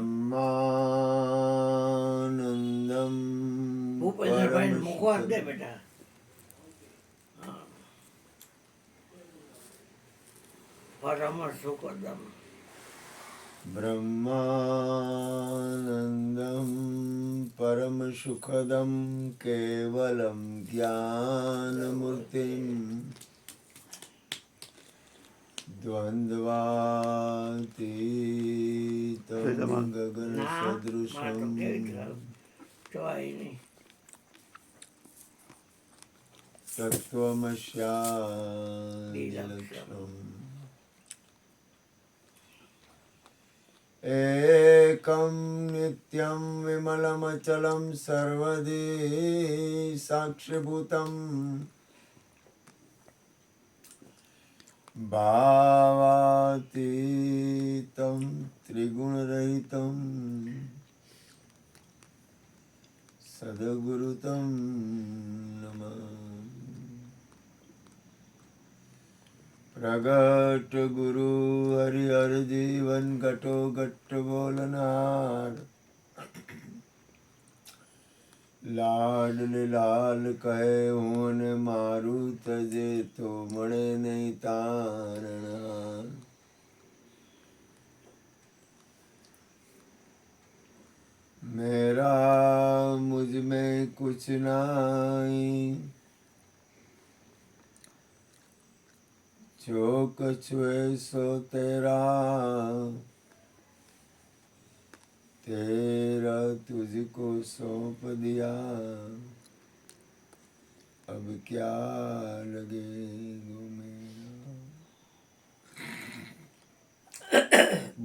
બ્રહ્માનંદમ ભૂપેન્દ્રભાઈ મૂકવા દે બેટા. પરમ સુખદમ બ્રહ્માનંદમ પરમ સુખદમ કેવલમ જ્ઞાનમૂર્તિમ દ્વંદ્વાતીતમ ગગન સદૃશમ તત્વમસ્યાદિલક્ષણમ એકમ નિત્યમ વિમલમચલમ સર્વદી સાક્ષીભૂતમ ભાવાતીતમ ત્રિગુણરહિતમ સદગુરુતમ નમામિ. પ્રગટ ગુરુ હરિહર જીવન ઘટો ઘટ બોલનાર લાડલે લાલ કહે હું ને મારું તજે તો મળે નહીં તારણા. મેરા મુझ में कुछ नहीं जो कुछ है सो तेरा तेरा तुझको सौंप दिया अब क्या लगे गो मेरा.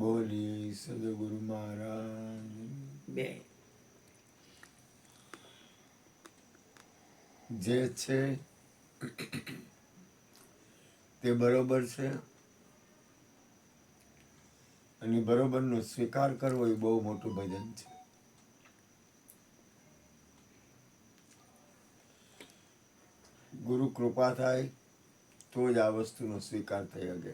બોલીએ સદગુરુ મહારાજ. જે છે તે બરોબર છે અને બરોબરનો સ્વીકાર કરવો એ બહુ મોટું ભજન છે. ગુરુ કૃપા થાય તો જ આ વસ્તુનો સ્વીકાર થઈ શકે.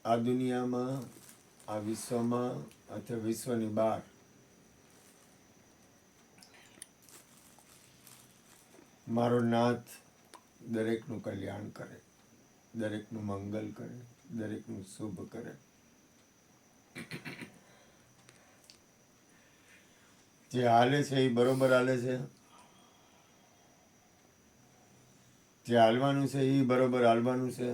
આ દુનિયામાં, આ વિશ્વમાં અથવા વિશ્વની બહાર મારો નાથ દરેકનું કલ્યાણ કરે, દરેકનું મંગલ કરે, દરેકનું શુભ કરે. જે હાલે છે એ બરોબર હાલે છે, જે હાલવાનું છે એ બરોબર હાલવાનું છે,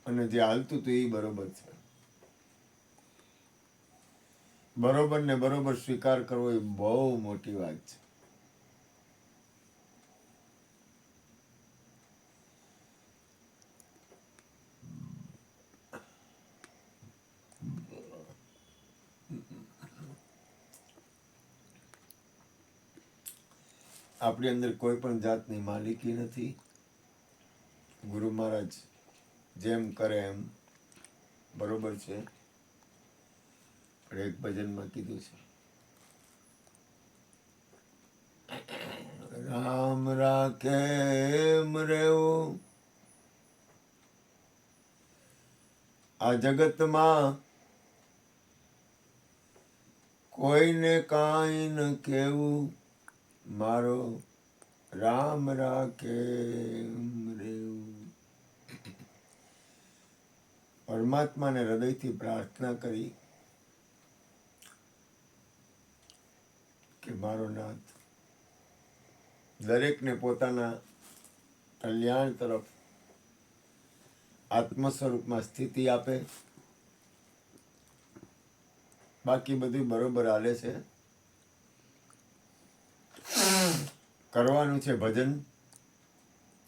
અને જે હાલતું હતું એ બરોબર છે. બરોબર ને બરોબર સ્વીકાર કરવો એ બહુ મોટી વાત છે. આપણી અંદર કોઈ પણ જાતની માલિકી નથી. ગુરુ મહારાજ જેમ કરે એમ બરોબર છે. એક ભજનમાં કીધું છે, રામ રાખે એમ રહેવું આ જગતમાં, કોઈને કાંઈ ન કહેવું, મારો રામ રાખે એમ રહેવું. પરમાત્માને હૃદયથી પ્રાર્થના કરી કે મારો નાથ દરેકને પોતાના કલ્યાણ તરફ આત્મ સ્વરૂપમાં સ્થિતિ આપે. બાકી બધું બરોબર હાલે છે. કરવાનું છે ભજન,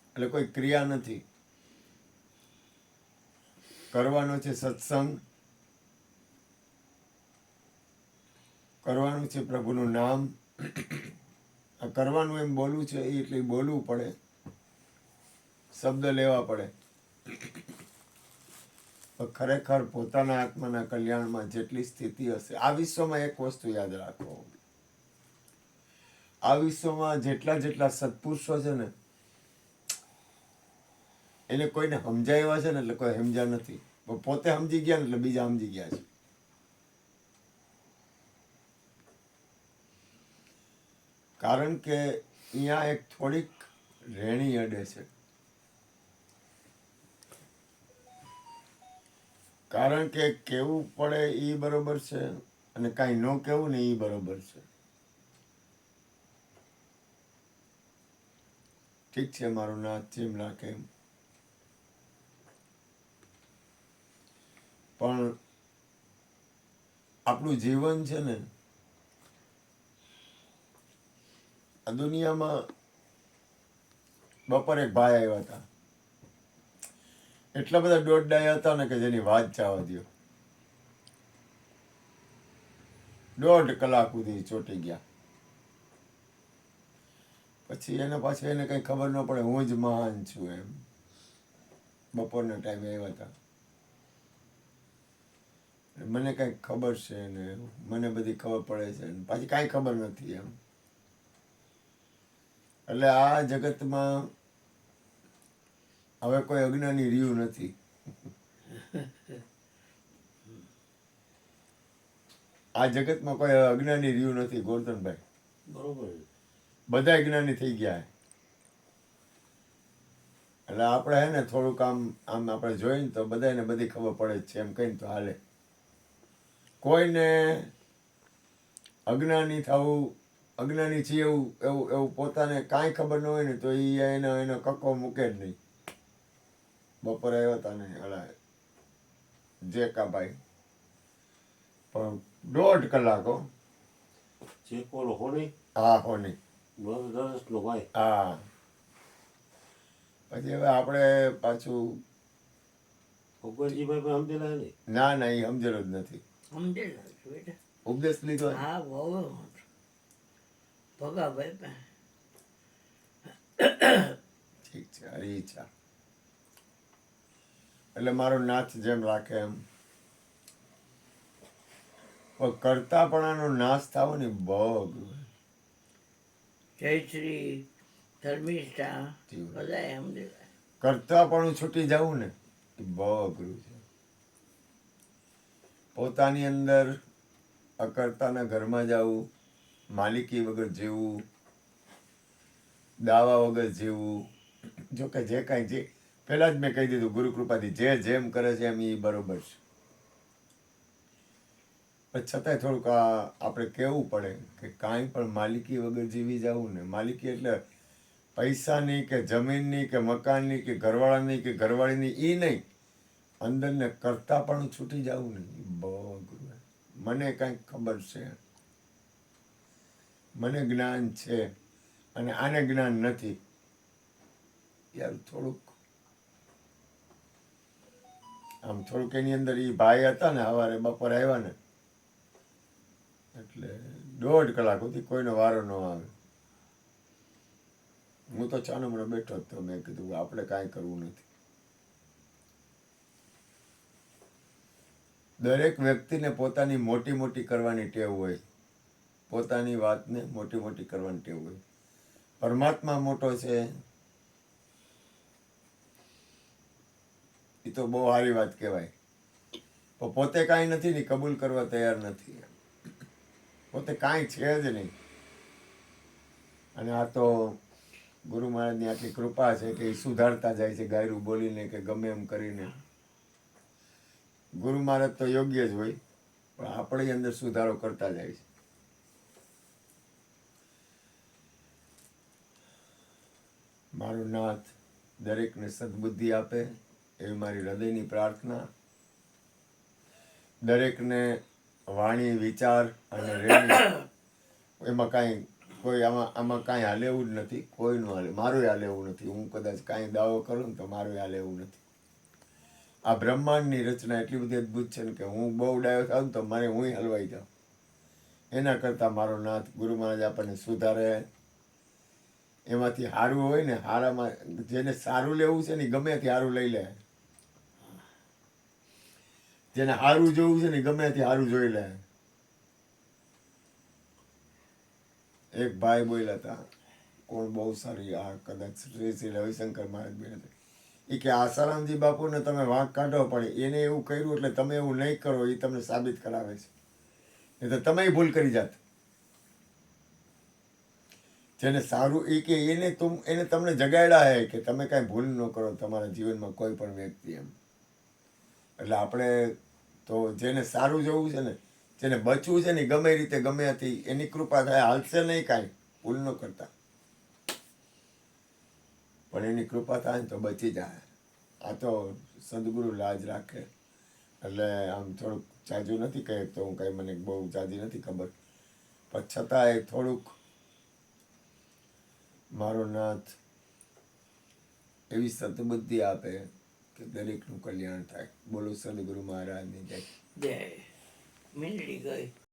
એટલે કોઈ ક્રિયા નથી. કરવાનો છે સત્સંગ, કરવાનું છે પ્રભુનું નામ. આ કરવાનું એમ બોલવું છે એટલે બોલવું પડે, શબ્દ લેવા પડે. ખરેખર પોતાના આત્માના કલ્યાણમાં જેટલી સ્થિતિ હશે, આ વિશ્વમાં એક વસ્તુ યાદ રાખો, આ વિશ્વમાં જેટલા સત્પુરુષો છે ને, એને કોઈને સમજાવ્યા છે ને એટલે કોઈ સમજ્યા નથી, પણ પોતે સમજી ગયા ને એટલે બીજા સમજી ગયા છે. કારણ કે અહીંયા એક થોડીક રેણી અડે છે. કારણ કે કેવું પડે એ બરોબર છે અને કાંઈ ન કેવું ને એ બરોબર છે. ઠીક છે, મારું નાથ જેમ રાખે એમ. પણ આપણું જીવન છે ને, આ દુનિયામાં બપોરે એક ભાઈ આવ્યા હતા, એટલા બધા દોડડાયા હતા ને કે જેની વાત જવા દ્યો. 1.5 કલાક સુધી ચોંટી ગયા. પછી એને પાછું એને કંઈ ખબર ન પડે હું જ મહાન છું એમ. બપોરના ટાઈમે આવ્યા હતા, મને કંઈક ખબર છે ને મને બધી ખબર પડે છે ને પાછી કાંઈ ખબર નથી એમ. એટલે આ જગતમાં હવે કોઈ અજ્ઞાની રહ્યું નથી. આ જગતમાં કોઈ અજ્ઞાની રહ્યું નથી ગોરધનભાઈ. બરોબર. બધા જ્ઞાની થઈ ગયા. એટલે આપણે હે ને થોડુંક આમ આપણે જોઈને તો બધાને બધી ખબર પડે જ છે એમ કહીને તો હાલે. કોઈને અજ્ઞાની થવું, અજ્ઞાની છે એવું એવું એવું પોતાને કાંઈ ખબર ન હોય ને તો એ એનો કક્કો મૂકે જ નહીં. બપોરે આવ્યા હતા ને અલા જેકાભાઈ, પણ 1.5 કલાકો. જે કોલ હોની હા હોની. દરસનો ભાઈ. હા. પછી હવે આપણે પાછું ભગવાનજીભાઈ પણ સમજેલા ને. ના ના એ સમજેલો જ નથી. સમજેલા છું બેટા. ઉપદેશ લીધો. હા બહુ ભગાભાઈ પાસે. ઠીક છે, હરી ઈચ્છા. એટલે મારો નાથ જેમ રાખે એમ. પણ કરતાપણાનો નાશ થવો ને બહુ અઘરું. જય શ્રી ધર્મિષ્ઠા બધા સમજેલા. કરતાપણું છૂટી જવું ને એ બહુ અઘરું છે. પોતાની અંદર અકર્તાના ઘરમાં જવું, માલિકી વગર જીવવું, દાવા વગર જીવવું. જોકે જે કાંઈ જે પહેલાં જ મેં કહી દીધું ગુરુ કૃપાથી જે જેમ કરે છે એમ એ બરોબર છે. પણ છતાંય થોડુંક આપણે કહેવું પડે કે કાંઈ પણ માલિકી વગર જીવી જવું ને. માલિકી એટલે પૈસાની કે જમીનની કે મકાનની કે ઘરવાળાની કે ઘરવાળીની એ નહીં, અંદરને કરતા પણ છૂટી જવું ને એ બહુ અઘરું. મને કાંઈક ખબર છે, મને જ્ઞાન છે અને આને જ્ઞાન નથી. યાર થોડુંક આમ થોડુંક એની અંદર એ ભાઈ હતા ને સવારે બપોરે આવ્યા ને એટલે 1.5 કલાક સુધી કોઈનો વારો ન આવે. હું તો ચાનો મને બેઠો જ તો મેં કીધું આપણે કાંઈ કરવું નથી. દરેક વ્યક્તિને પોતાની મોટી મોટી કરવાની ટેવ હોય, પોતાની વાતને મોટી મોટી કરવાની ટેવ હોય. પરમાત્મા મોટો છે એ તો બહુ સારી વાત કહેવાય, પણ પોતે કાંઈ નથી ને કબૂલ કરવા તૈયાર નથી. પોતે કાંઈ છે જ નહીં. અને આ તો ગુરુ મહારાજની આટલી કૃપા છે કે એ સુધારતા જાય છે ગાયરું બોલીને કે ગમે એમ કરીને. ગુરુ મહારાજ તો યોગ્ય જ હોય પણ આપણે અંદર સુધારો કરતા જાય છે. મારું નાથ દરેકને સદબુદ્ધિ આપે એવી મારી હૃદયની પ્રાર્થના. દરેકને વાણી, વિચાર અને રેણી એમાં કાંઈ કોઈ આમાં કાંઈ હાલે એવું જ નથી. કોઈનું હાલે, મારું હાલે એવું નથી. હું કદાચ કાંઈ દાવો કરું ને તો મારું હાલે એવું નથી. આ બ્રહ્માંડની રચના એટલી બધી અદ્ભુત છે ને કે હું બહુ ડાયો થાઉં ને તો મારે હું હલવાઈ જાઉં. એના કરતાં મારો નાથ ગુરુ મહારાજ આપણને સુધારે. એમાંથી સારું હોય ને, સારામાં જેને સારું લેવું છે ને ગમે ત્યાંથી સારું લઈ લે. જેને સારું જોવું છે ને ગમે ત્યાંથી સારું જોઈ લે. એક ભાઈ બોલ્યા હતા, કોણ બહુ સારી, આ કદાચ શ્રી શ્રી રવિશંકર મહારાજ બોલ્યા હતા એ કે આસારામજી બાપુને તમે વાંક કાઢો, પણ એને એવું કર્યું એટલે તમે એવું નહીં કરો, એ તમને સાબિત કરાવે છે. એ તો તમે ભૂલ કરી જાત. જેને સારું એ કે એને તમને જગાડ્યા હે કે તમે કાંઈ ભૂલ ન કરો તમારા જીવનમાં કોઈ પણ વ્યક્તિ એમ. એટલે આપણે તો જેને સારું જવું છે ને, જેને બચવું છે ને, ગમે રીતે ગમે હતી એની કૃપા થાય, હાલશે નહીં કાંઈ ભૂલ ન કરતા, પણ એની કૃપા થાય ને તો બચી જાય. આ તો સદગુરુ લાજ રાખે. એટલે આમ થોડુંક જાજુ નથી કહે તો હું કાંઈ મને બહુ જાજી નથી ખબર, પણ છતાંય થોડુંક મારો નાથ એવી સદબુદ્ધિ આપે કે દરેકનું કલ્યાણ થાય. બોલો સદગુરુ મહારાજની જય. જય. મીંડળી ગઈ.